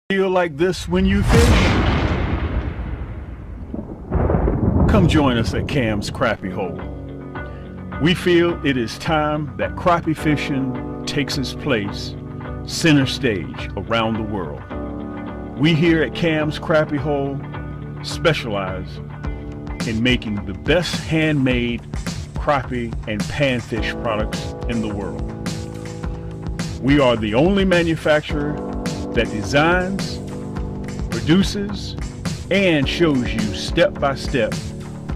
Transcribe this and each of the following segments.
Feel like this when you fish? Come join us at Cam's Crappie Hole. We feel it is time that crappie fishing takes its place center stage around the world. We here at Cam's Crappie Hole specialize in making the best handmade crappie and panfish products in the world. We are the only manufacturer that designs, produces, and shows you step by step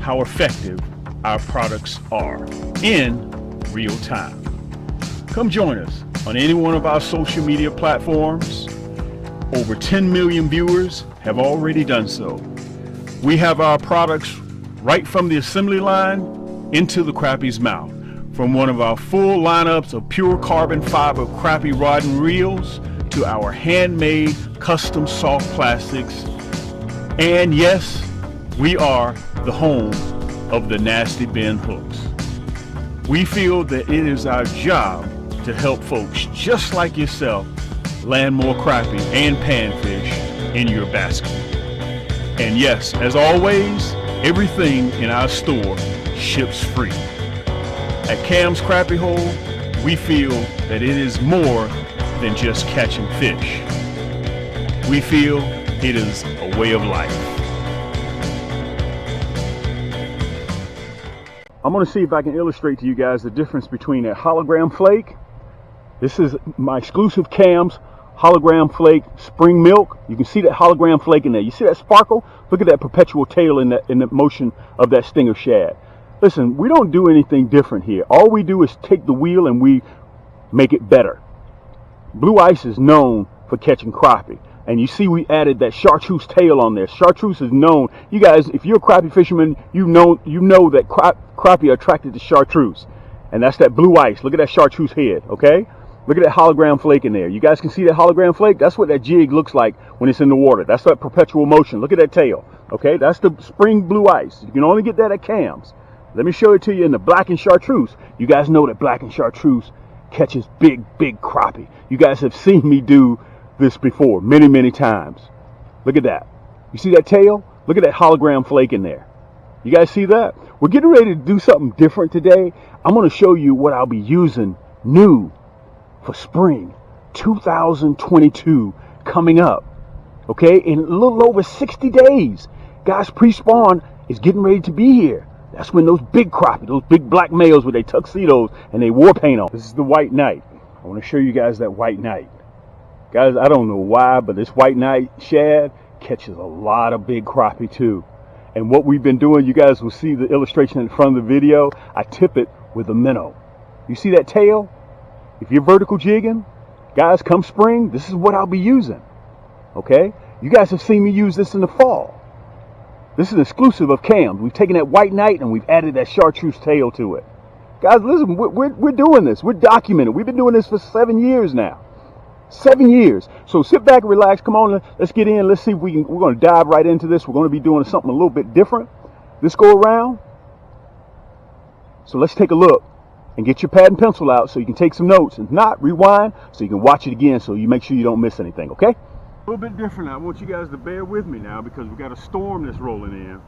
how effective our products are in real time. Come join us on any one of our social media platforms. Over 10 million viewers have already done so. We have our products right from the assembly line into the crappie's mouth. From one of our full lineups of pure carbon fiber crappie rod and reels to our handmade custom soft plastics. And yes, we are the home of the nasty bin hooks. We feel that it is our job to help folks just like yourself land more crappie and panfish in your basket. And yes, as always, everything in our store ships free. At Cam's Crappie Hole, we feel that it is more than just catching fish. We feel it is a way of life. I'm going to see if I can illustrate to you guys the difference between a hologram flake. This is my exclusive Cam's hologram flake spring milk. You can see that hologram flake in there. You see that sparkle? Look at that perpetual tail in the motion of that stinger shad. Listen, we don't do anything different here. All we do is take the wheel and we make it better. Blue ice is known for catching crappie. And you see we added that Chartreuse tail on there. Chartreuse is known. You guys, if you're a crappie fisherman, you know that crappie are attracted to Chartreuse. And that's that blue ice. Look at that Chartreuse head, okay? Look at that hologram flake in there. You guys can see that hologram flake? That's what that jig looks like when it's in the water. That's that perpetual motion. Look at that tail, okay? That's the spring blue ice. You can only get that at Cam's. Let me show it to you in the black and Chartreuse. You guys know that black and Chartreuse catches big crappie. You guys have seen me do this before many times. Look at that. You see that tail? Look at that hologram flake in there. You guys see that? We're getting ready to do something different today. I'm going to show you what I'll be using new for spring 2022 coming up. Okay, in a little over 60 days. Guys, pre-spawn is getting ready to be here. That's when those big crappie, those big black males with their tuxedos and they war paint on. This is the white knight. I want to show you guys that white knight. Guys, I don't know why, but this white knight shad catches a lot of big crappie too. And what we've been doing, you guys will see the illustration in front of the video. I tip it with a minnow. You see that tail? If you're vertical jigging, guys, come spring, this is what I'll be using. Okay? You guys have seen me use this in the fall. This is exclusive of Cam's. We've taken that white knight and we've added that Chartreuse tail to it. Guys, listen, we're doing this. We're documenting. We've been doing this for 7 years now. 7 years. So sit back and relax. Come on, let's get in. Let's see if we're going to dive right into this. We're going to be doing something a little bit different this go around. So let's take a look and get your pad and pencil out so you can take some notes. If not, rewind so you can watch it again so you make sure you don't miss anything, okay? A little bit different. I want you guys to bear with me now because we've got a storm that's rolling in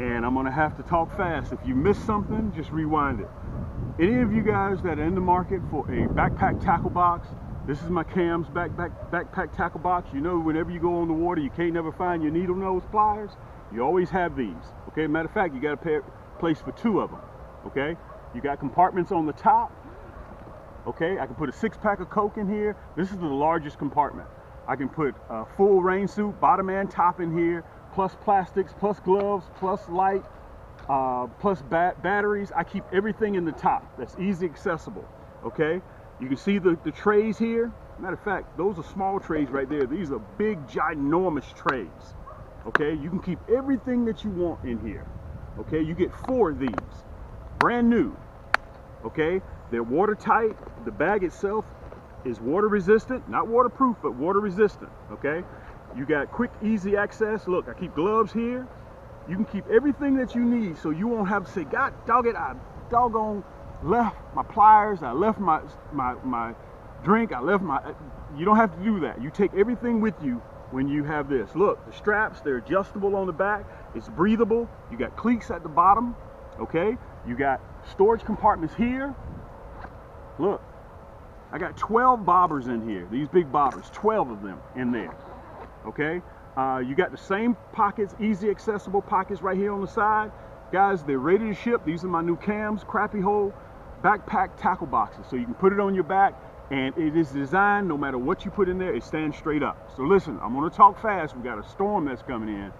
and I'm going to have to talk fast. If you miss something, just rewind it. Any of you guys that are in the market for a backpack tackle box, this is my Cam's backpack tackle box. You know, whenever you go on the water, you can't never find your needle nose pliers. You always have these, okay? Matter of fact, you got a place for 2 of them, okay? You got compartments on the top, okay? I can put a 6-pack of Coke in here. This is the largest compartment. I can put a full rain suit, bottom and top in here, plus plastics, plus gloves, plus light, plus batteries. I keep everything in the top. That's easy accessible, okay? You can see the trays here. Matter of fact, those are small trays right there. These are big, ginormous trays, okay? You can keep everything that you want in here, okay? You get 4 of these, brand new, okay? They're watertight. The bag itself is water resistant, not waterproof, but water resistant, okay? You got quick, easy access. Look, I keep gloves here. You can keep everything that you need so you won't have to say, God dog it, I doggone left my pliers, I left my drink, I left my, you don't have to do that. You take everything with you when you have this. Look, the straps, they're adjustable on the back. It's breathable. You got cleats at the bottom, okay? You got storage compartments here. Look, I got 12 bobbers in here. These big bobbers, 12 of them in there, okay? You got the same pockets, easy accessible pockets right here on the side. Guys, they're ready to ship. These are my new Cams, Crappie hole backpack tackle boxes. So you can put it on your back, and it is designed, no matter what you put in there, it stands straight up. So listen, I'm gonna talk fast. We got a storm that's coming in,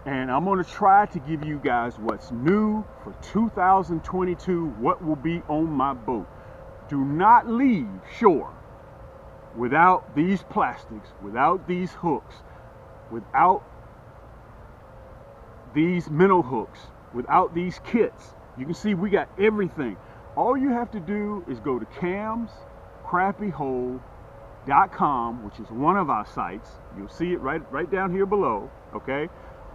and I'm gonna try to give you guys what's new for 2022, what will be on my boat. Do not leave shore without these plastics, without these hooks, without these minnow hooks, without these kits. You can see we got everything. All you have to do is go to camscrappiehole.com, which is one of our sites. You'll see it right down here below, okay?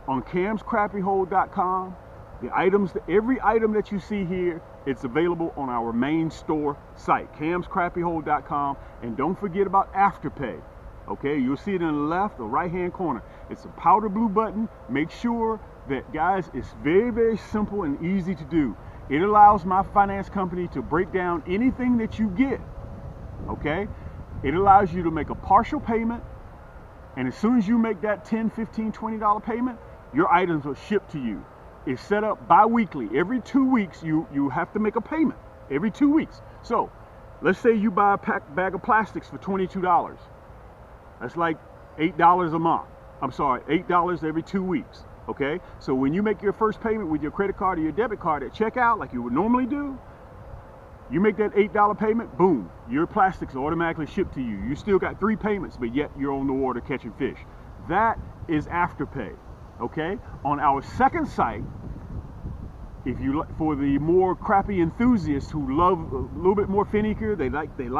On camscrappiehole.com, the items, every item that you see here, it's available on our main store site, camscrappiehole.com. And don't forget about Afterpay, okay? You'll see it in the left or right-hand corner. It's a powder blue button. Make sure that, guys, it's very, very simple and easy to do. It allows my finance company to break down anything that you get, okay? It allows you to make a partial payment, and as soon as you make that $10, $15, $20 payment, your items are shipped to you. It's set up bi-weekly. Every 2 weeks, you have to make a payment, every 2 weeks. So, let's say you buy a bag of plastics for $22. That's like $8 a month. I'm sorry, $8 every 2 weeks. Okay, so when you make your first payment with your credit card or your debit card at checkout, like you would normally do, you make that $8 payment, boom, your plastics are automatically shipped to you. You still got 3 payments, but yet you're on the water catching fish. That is Afterpay. Okay, on our second site, if you for the more crappie enthusiasts who love a little bit more finicky, they like their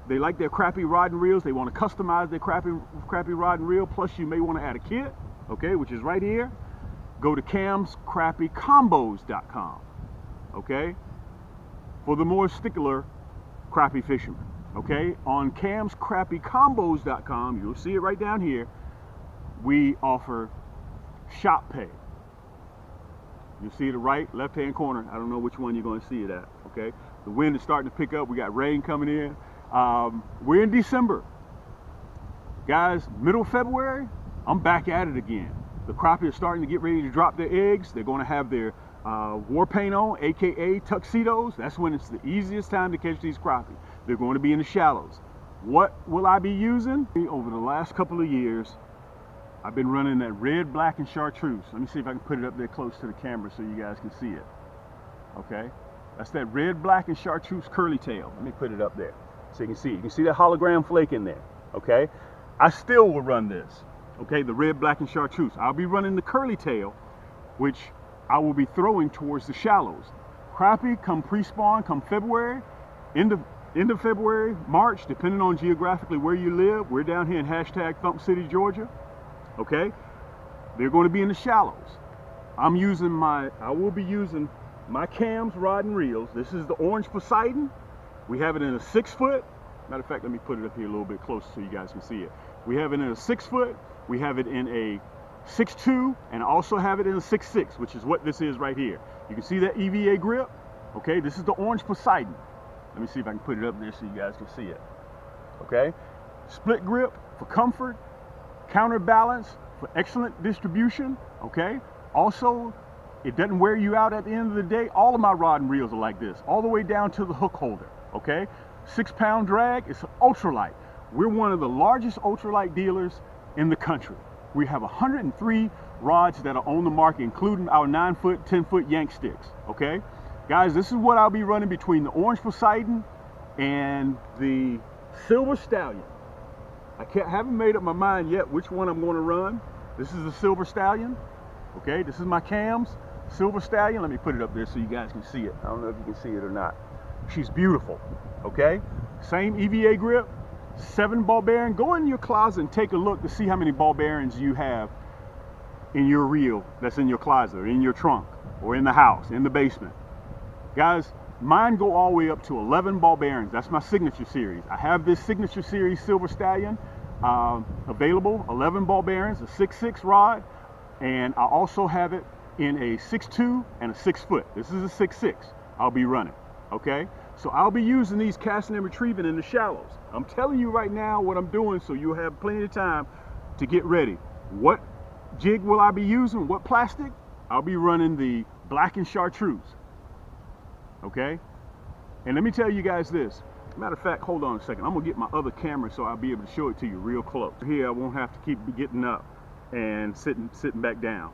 crappie rod and reels. They want to customize their crappie rod and reel. Plus, you may want to add a kit. Okay, which is right here. Go to camscrappiecombos.com, okay, for the more stickler crappie fishermen. Okay, on camscrappiecombos.com, you'll see it right down here. We offer shop pay. You'll see the right, left-hand corner. I don't know which one you're going to see it at. Okay, the wind is starting to pick up. We got rain coming in. We're in December, guys. Middle of February, I'm back at it again. The crappie are starting to get ready to drop their eggs. They're going to have their war paint on, aka tuxedos. That's when it's the easiest time to catch these crappie. They're going to be in the shallows. What will I be using? Over the last couple of years, I've been running that red, black, and chartreuse. Let me see if I can put it up there close to the camera so you guys can see it. Okay, that's that red, black, and chartreuse curly tail. Let me put it up there so you can see. You can see that hologram flake in there. Okay, I still will run this. Okay, the red, black, and chartreuse. I'll be running the curly tail, which I will be throwing towards the shallows. Crappie come pre-spawn, come February, end of February, March, depending on geographically where you live. We're down here in #Thump City, Georgia. Okay, they're going to be in the shallows. I will be using my Cams rod and reels. This is the orange Poseidon. We have it in a 6 foot. Matter of fact, let me put it up here a little bit closer so you guys can see it. We have it in a 6 foot. We have it in a 6'2", and also have it in a 6'6", which is what this is right here. You can see that EVA grip. Okay, this is the orange Poseidon. Let me see if I can put it up there so you guys can see it. Okay, split grip for comfort, counterbalance for excellent distribution. Okay, also it doesn't wear you out at the end of the day. All of my rod and reels are like this, all the way down to the hook holder. Okay, 6-pound drag. It's an ultralight. We're one of the largest ultralight dealers in the country. We have 103 rods that are on the market, including our 9-foot, 10-foot yank sticks. Okay, guys, this is what I'll be running between the orange Poseidon and the silver Stallion. I haven't made up my mind yet which one I'm going to run. This is the silver Stallion. Okay, this is my Cams silver Stallion. Let me put it up there so you guys can see it. I don't know if you can see it or not. She's beautiful. Okay, same EVA grip, 7 ball bearing. Go in your closet and take a look to see how many ball bearings you have in your reel that's in your closet, or in your trunk, or in the house, in the basement. Guys, mine go all the way up to 11 ball bearings. That's my signature series. I have this signature series silver Stallion available, 11 ball bearings, a 6.6 rod, and I also have it in a 6.2 and a 6 foot. This is a 6.6 I'll be running, okay? So I'll be using these casting and retrieving in the shallows. I'm telling you right now what I'm doing so you'll have plenty of time to get ready. What jig will I be using? What plastic? I'll be running the black and chartreuse, okay? And let me tell you guys this. Matter of fact, hold on a second. I'm gonna get my other camera so I'll be able to show it to you real close. Here, I won't have to keep getting up and sitting back down.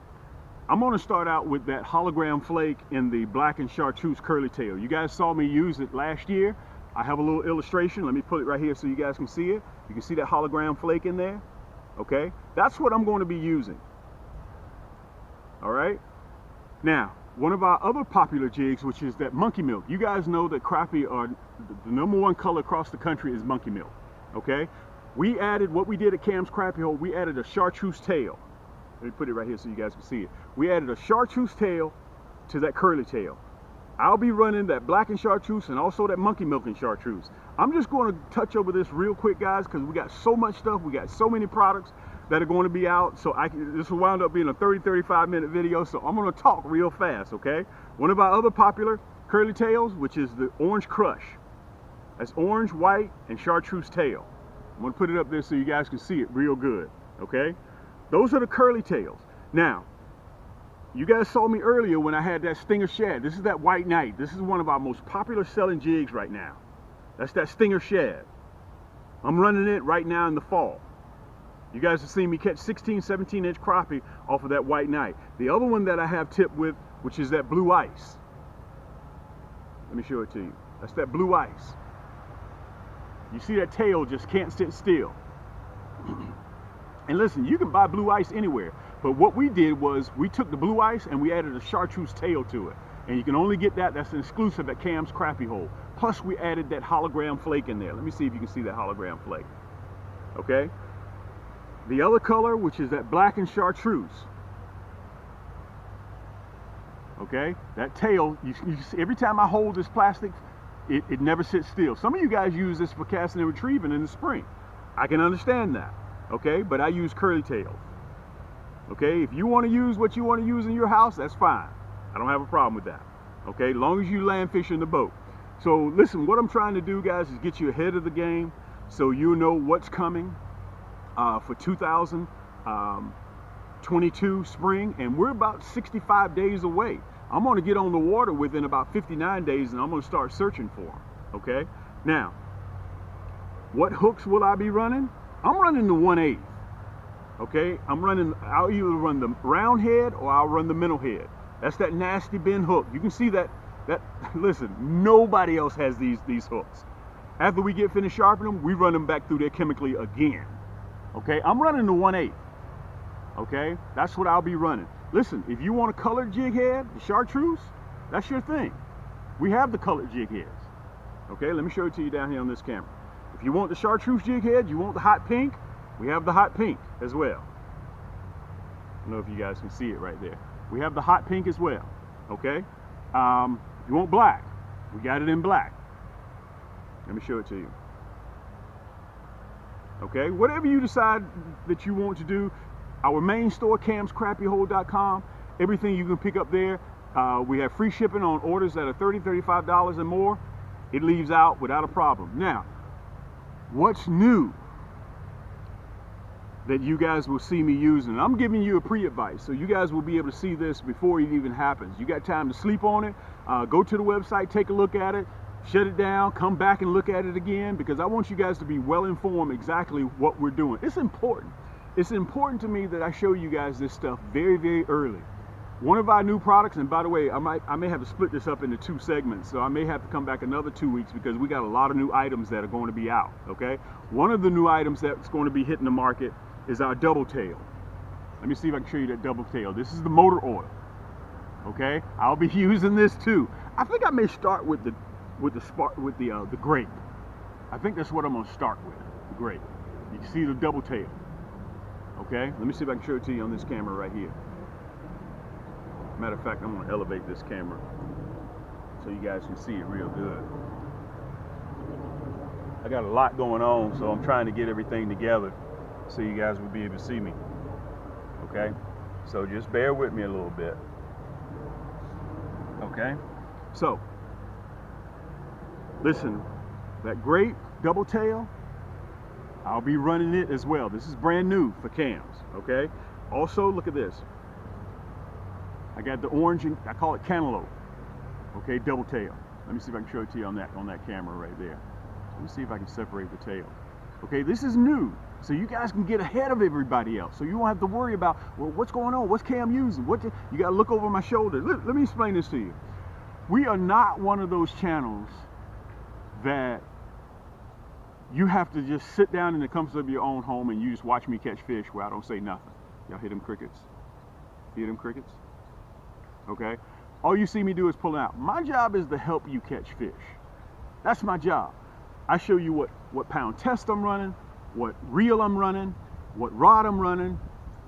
I'm gonna start out with that hologram flake in the black and chartreuse curly tail. You guys saw me use it last year. I have a little illustration. Let me put it right here so you guys can see it. You can see that hologram flake in there, okay? That's what I'm going to be using, all right? Now, one of our other popular jigs, which is that monkey milk. You guys know that crappie are the #1 color across the country is monkey milk, okay? We added, what we did at Cam's Crappie Hole, we added a chartreuse tail. Let me put it right here so you guys can see it. We added a chartreuse tail to that curly tail. I'll be running that black and chartreuse and also that monkey milk and chartreuse. I'm just going to touch over this real quick, guys, because we got so much stuff. We got so many products that are going to be out. So this will wind up being a 30-35 minute video. So I'm going to talk real fast, okay? One of our other popular curly tails, which is the orange crush. That's orange, white, and chartreuse tail. I'm going to put it up there so you guys can see it real good, okay? Those are the curly tails. Now, you guys saw me earlier when I had that Stinger Shad. This is that White Knight. This is one of our most popular selling jigs right now. That's that Stinger Shad. I'm running it right now in the fall. You guys have seen me catch 16, 17-inch crappie off of that White Knight. The other one that I have tipped with, which is that Blue Ice. Let me show it to you. That's that Blue Ice. You see that tail just can't sit still. And listen, you can buy Blue Ice anywhere. But what we did was we took the Blue Ice and we added a chartreuse tail to it. And you can only get that. That's an exclusive at Cam's Crappie Hole. Plus we added that hologram flake in there. Let me see if you can see that hologram flake. Okay. The other color, which is that black and chartreuse. Okay. That tail, you see, every time I hold this plastic, it never sits still. Some of you guys use this for casting and retrieving in the spring. I can understand that. Okay. But I use curly tails. Okay, if you want to use what you want to use in your house, that's fine. I don't have a problem with that. Okay, as long as you land fish in the boat. So listen, what I'm trying to do, guys, is get you ahead of the game so you know what's coming for 2022 spring, and we're about 65 days away. I'm going to get on the water within about 59 days, and I'm going to start searching for them. Okay, now, what hooks will I be running? I'm running the 1/8. Okay, I'll either run the round head or I'll run the minnow head. That's that nasty bend hook. You can see that, listen, nobody else has these hooks. After we get finished sharpening them, we run them back through there chemically again. Okay, I'm running the 1/8. Okay, that's what I'll be running. Listen, if you want a colored jig head, the chartreuse, that's your thing. We have the colored jig heads. Okay, let me show it to you down here on this camera. If you want the chartreuse jig head, you want the hot pink, we have the hot pink as well. I don't know if you guys can see it right there. We have the hot pink as well, okay? You want black, we got it in black. Let me show it to you. Okay, whatever you decide that you want to do, our main store, camscrappiehole.com, everything you can pick up there. We have free shipping on orders that are $30, $35 and more. It leaves out without a problem. Now, what's new that you guys will see me using? I'm giving you a pre-advice, so you guys will be able to see this before it even happens. You got time to sleep on it, go to the website, take a look at it, shut it down, come back and look at it again, because I want you guys to be well informed exactly what we're doing. It's important. It's important to me that I show you guys this stuff very, very early. One of our new products, and by the way, I may have to split this up into 2 segments, so I may have to come back another 2 weeks because we got a lot of new items that are going to be out, okay? One of the new items that's going to be hitting the market is our double tail. Let me see if I can show you that double tail. This is the motor oil, okay? I'll be using this too. I think I may start with the grape. I think that's what I'm gonna start with, the grape. You can see the double tail, okay? Let me see if I can show it to you on this camera right here. Matter of fact, I'm gonna elevate this camera so you guys can see it real good. I got a lot going on, so I'm trying to get everything together so you guys will be able to see me. Okay, so just bear with me a little bit. Okay, so listen, that Grape double tail, I'll be running it as well. This is brand new for cams. Okay, also look at this. I got the orange, and I call it cantaloupe. Okay, double tail. Let me see if I can show it to you on that camera right there. Let me see if I can separate the tail. Okay, this is new, so you guys can get ahead of everybody else. So you won't have to worry about, well, what's going on? What's Cam using? You got to look over my shoulder. Let me explain this to you. We are not one of those channels that you have to just sit down in the comfort of your own home and you just watch me catch fish where I don't say nothing. Y'all hear them crickets? Hear them crickets? Okay. All you see me do is pull out. My job is to help you catch fish. That's my job. I show you what pound test I'm running, what reel I'm running, what rod I'm running,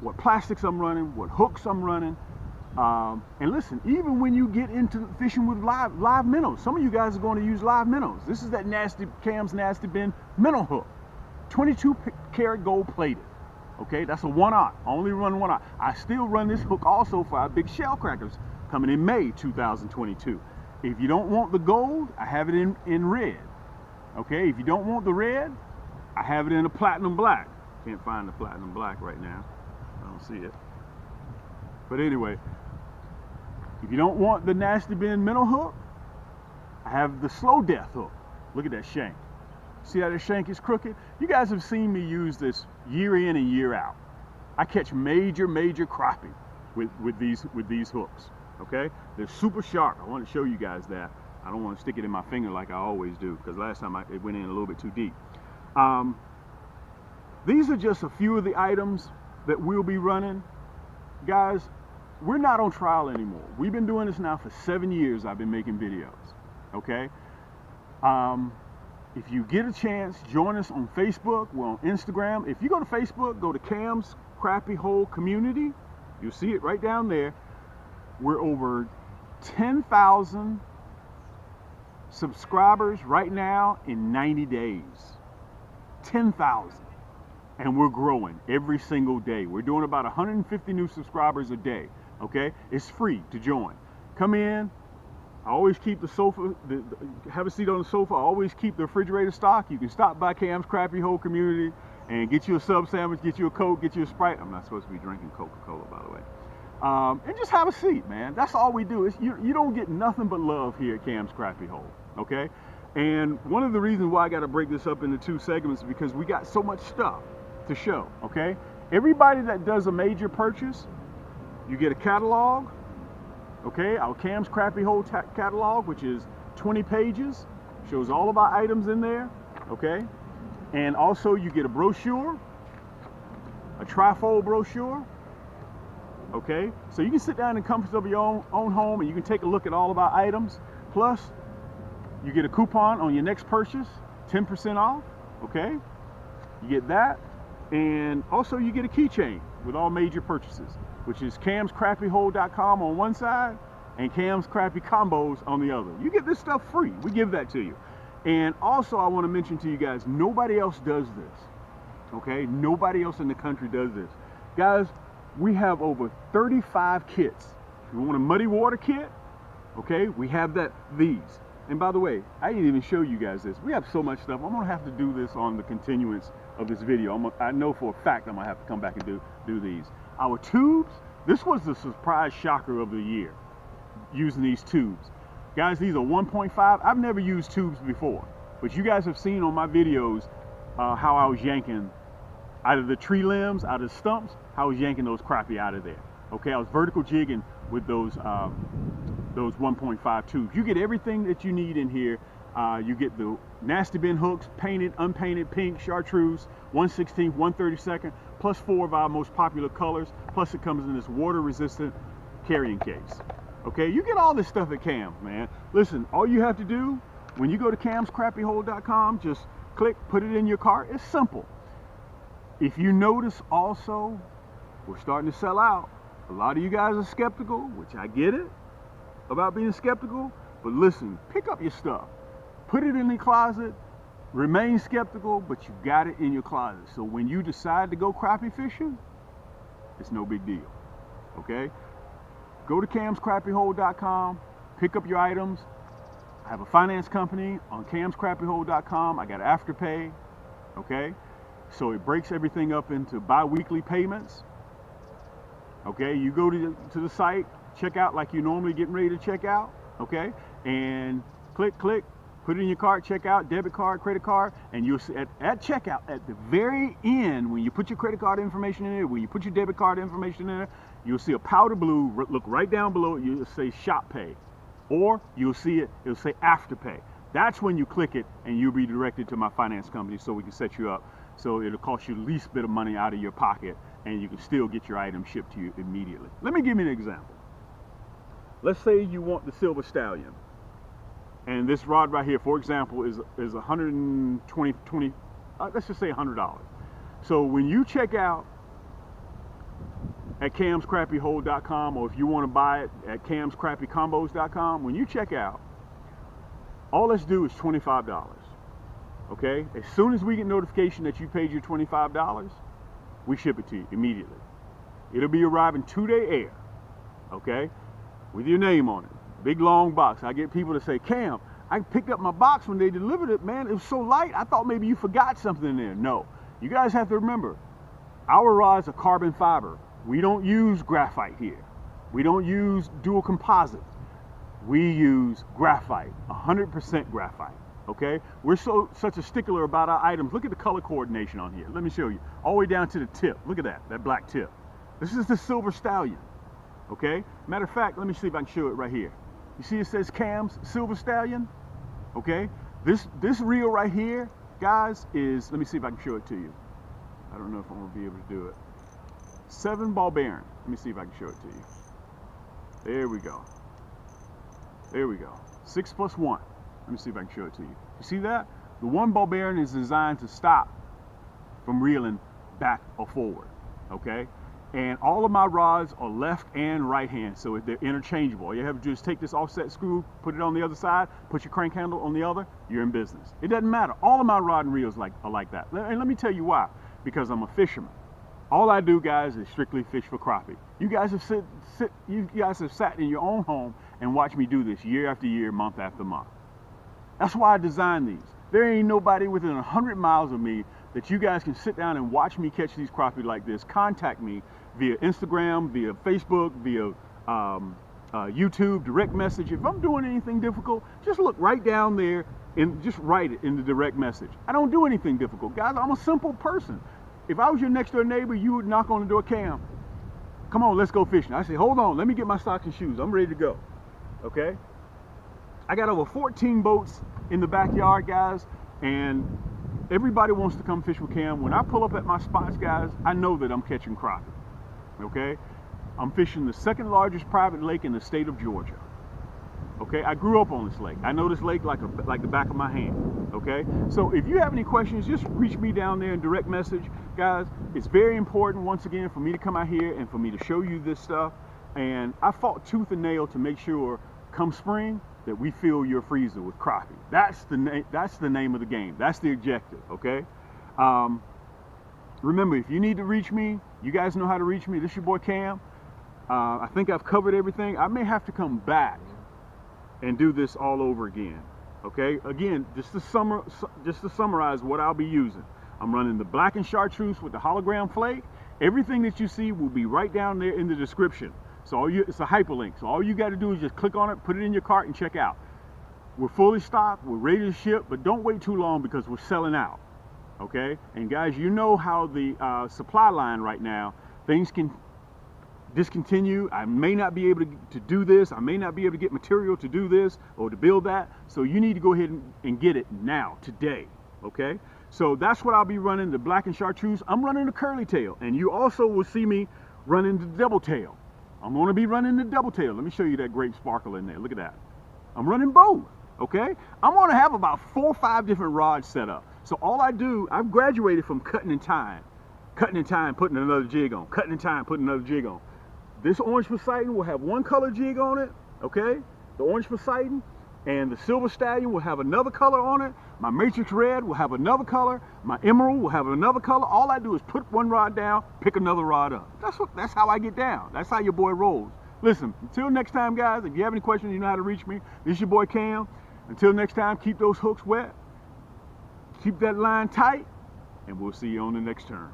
what plastics I'm running, what hooks I'm running. And listen, even when you get into fishing with live minnows, some of you guys are going to use live minnows. This is that Cam's Nasty Bin minnow hook, 22 karat gold plated. Okay, that's a 1/0. I only run 1/0. I still run this hook also for our big shell crackers coming in May 2022. If you don't want the gold, I have it in red. Okay, if you don't want the red, I have it in a platinum black. Can't find the platinum black right now. I don't see it. But anyway, if you don't want the Nasty Bin minnow hook, I have the slow death hook. Look at that shank. See how the shank is crooked? You guys have seen me use this year in and year out. I catch major crappie with these hooks. Okay, they're super sharp. I want to show you guys that. I don't want to stick it in my finger like I always do, because last time it went in a little bit too deep. These are just a few of the items that we'll be running. Guys, we're not on trial anymore. We've been doing this now for 7 years. I've been making videos. Okay. If you get a chance, join us on Facebook. We're on Instagram. If you go to Facebook, go to Cam's Crappie Hole Community. You'll see it right down there. We're over 10,000 subscribers right now in 90 days. 10,000. And we're growing every single day. We're doing about 150 new subscribers a day. Okay? It's free to join. Come in. I always keep the sofa, have a seat on the sofa. I always keep the refrigerator stocked. You can stop by Cam's Crappie Hole Community and get you a sub sandwich, get you a Coke, get you a Sprite. I'm not supposed to be drinking Coca-Cola, by the way. And just have a seat, man. That's all we do. You don't get nothing but love here at Cam's Crappie Hole, okay? And one of the reasons why I got to break this up into 2 segments is because we got so much stuff to show, okay? Everybody that does a major purchase, you get a catalog, okay? Our Cam's Crappie Hole catalog, which is 20 pages, shows all of our items in there, okay? And also you get a brochure, a trifold brochure. Okay, so you can sit down in the comfort of your own home and you can take a look at all of our items. Plus, you get a coupon on your next purchase, 10% off. Okay, you get that, and also you get a keychain with all major purchases, which is camscrappiehole.com on one side and Cam's Crappie Combos on the other. You get this stuff free. We give that to you. And also, I want to mention to you guys, nobody else does this. Okay, nobody else in the country does this, guys. We have over 35 kits. If you want a muddy water kit, okay, we have these. And by the way, I didn't even show you guys this. We have so much stuff. I'm gonna have to do this on the continuance of this video. I know for a fact I'm gonna have to come back and do these. Our tubes, this was the surprise shocker of the year, using these tubes. Guys, these are 1.5. I've never used tubes before, but you guys have seen on my videos how I was yanking out of the tree limbs, out of the stumps, how I was yanking those crappie out of there. Okay, I was vertical jigging with those 1.5 tubes. You get everything that you need in here. You get the Nasty Bin hooks, painted, unpainted, pink, Chartreuse, 1/16, 1/32, plus 4 of our most popular colors. Plus it comes in this water-resistant carrying case. Okay, you get all this stuff at Cam, man. Listen, all you have to do when you go to camscrappiehole.com, just click, put it in your cart. It's simple. If you notice also, we're starting to sell out. A lot of you guys are skeptical, which I get it, about being skeptical, but listen, pick up your stuff. Put it in the closet, remain skeptical, but you got it in your closet. So when you decide to go crappie fishing, it's no big deal, okay? Go to camscrappiehole.com, pick up your items. I have a finance company on camscrappiehole.com. I got Afterpay, okay? So it breaks everything up into bi-weekly payments, okay? You go to the site, check out like you normally getting ready to check out, okay? And click, put it in your cart, check out, debit card, credit card, and you'll see at checkout, at the very end, when you put your credit card information in there, when you put your debit card information in there, you'll see a powder blue, look right down below it, you'll say Shop Pay. Or you'll see it'll say Afterpay. That's when you click it and you'll be directed to my finance company so we can set you up. So it'll cost you the least bit of money out of your pocket and you can still get your item shipped to you immediately. Let me give you an example. Let's say you want the Silver Stallion. And this rod right here, for example, is 120, let's just say $100. So when you check out at camscrappiehole.com, or if you want to buy it at camscrappiecombos.com, when you check out, all let's do is $25, okay? As soon as we get notification that you paid your $25, we ship it to you immediately. It'll be arriving 2-day air, okay? With your name on it, big long box. I get people to say, Cam, I picked up my box when they delivered it, man, it was so light, I thought maybe you forgot something in there. No, you guys have to remember, our rods are carbon fiber. We don't use graphite here. We don't use dual composite. We use graphite, 100% graphite, okay? We're such a stickler about our items. Look at the color coordination on here. Let me show you. All the way down to the tip. Look at that black tip. This is the Silver Stallion, okay? Matter of fact, let me see if I can show it right here. You see it says Cam's Silver Stallion, okay? This reel right here, guys, is, let me see if I can show it to you. I don't know if I'm gonna be able to do it. 7 ball bearing. Let me see if I can show it to you. There we go. There we go. 6 plus 1. Let me see if I can show it to you. You see that? The 1 ball bearing is designed to stop from reeling back or forward, okay? And all of my rods are left and right hand, so they're interchangeable. All you have to do is take this offset screw, put it on the other side, put your crank handle on the other, you're in business. It doesn't matter. All of my rod and reels are like that. And let me tell you why. Because I'm a fisherman. All I do, guys, is strictly fish for crappie. You guys have sat in your own home and watched me do this year after year, month after month. That's why I designed these. There ain't nobody within 100 miles of me that you guys can sit down and watch me catch these crappie like this. Contact me via Instagram, via Facebook, via YouTube, direct message. If I'm doing anything difficult, just look right down there and just write it in the direct message. I don't do anything difficult, guys. I'm a simple person. If I was your next door neighbor, you would knock on the door, Cam, come on, let's go fishing. I say, hold on, let me get my socks and shoes. I'm ready to go, okay? I got over 14 boats in the backyard, guys, and everybody wants to come fish with Cam. When I pull up at my spots, guys, I know that I'm catching crappie, okay? I'm fishing the 2nd largest private lake in the state of Georgia. Okay, I grew up on this lake. I know this lake like the back of my hand, okay? So if you have any questions, just reach me down there in direct message. Guys, it's very important, once again, for me to come out here and for me to show you this stuff. And I fought tooth and nail to make sure, come spring, that we fill your freezer with crappie. That's the name of the game. That's the objective, okay? Remember, if you need to reach me, you guys know how to reach me. This is your boy Cam. I think I've covered everything. I may have to come back and do this all over again, okay? Again, just to summarize what I'll be using. I'm running the black and chartreuse with the hologram flake. Everything that you see will be right down there in the description. So it's a hyperlink. So all you got to do is just click on it, put it in your cart, and check out. We're fully stocked, we're ready to ship, but don't wait too long because we're selling out, okay? And guys, you know how the supply line right now, things can discontinue. I may not be able to do this. I may not be able to get material to do this or to build that. So you need to go ahead and get it now, today, okay? So that's what I'll be running, the black and chartreuse. I'm running the curly tail, and you also will see me running the double tail. I'm going to be running the double tail. Let me show you that grape sparkle in there. Look at that. I'm running both, okay? I'm going to have about 4 or 5 different rods set up. So all I do, I've graduated from cutting and tying, putting another jig on, cutting and tying, putting another jig on. This orange Poseidon will have 1 color jig on it, okay? The orange Poseidon. And the Silver Stallion will have another color on it. My matrix red will have another color. My emerald will have another color. All I do is put one rod down, pick another rod up. That's how I get down. That's how your boy rolls. Listen, until next time, guys, if you have any questions, you know how to reach me. This is your boy Cam. Until next time, keep those hooks wet. Keep that line tight. And we'll see you on the next turn.